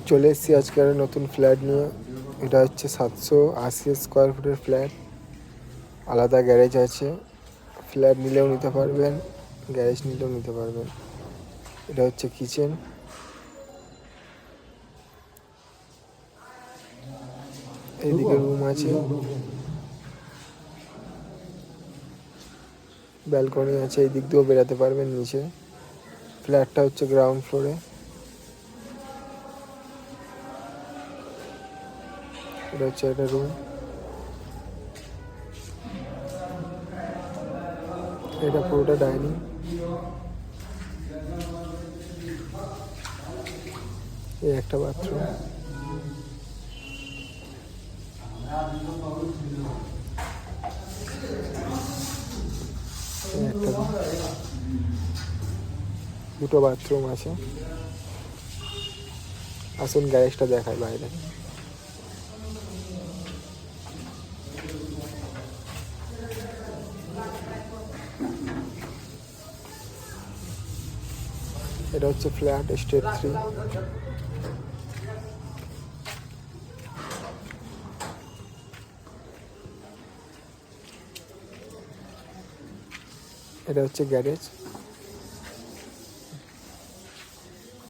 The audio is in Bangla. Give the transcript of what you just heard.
চলে এসেছি আজকের নতুন ফ্ল্যাট নিয়ে। এটা হচ্ছে 780 স্কোয়ার ফুটের ফ্ল্যাট। আলাদা গ্যারেজ আছে। ফ্ল্যাট নিলেও নিতে পারবেন, গ্যারেজ নিলেও নিতে পারবেন। এটা হচ্ছে কিচেন। এইদিকে রুম আছে, ব্যালকনি আছে, এই দিক দিয়েও বেরাতে পারবেন নিচে। ফ্ল্যাটটা হচ্ছে গ্রাউন্ড ফ্লোরে। এটা হচ্ছে একটা রুম। এটা পুরোটা ডাইনিং। এই একটা বাথরুম। এই একটা রুম, দুটো বাথরুম আছে। আসুন গ্যারেজটা দেখায় বাইরে। এটা হচ্ছে ফ্ল্যাট স্টেপ 3। এটা হচ্ছে গ্যারেজ।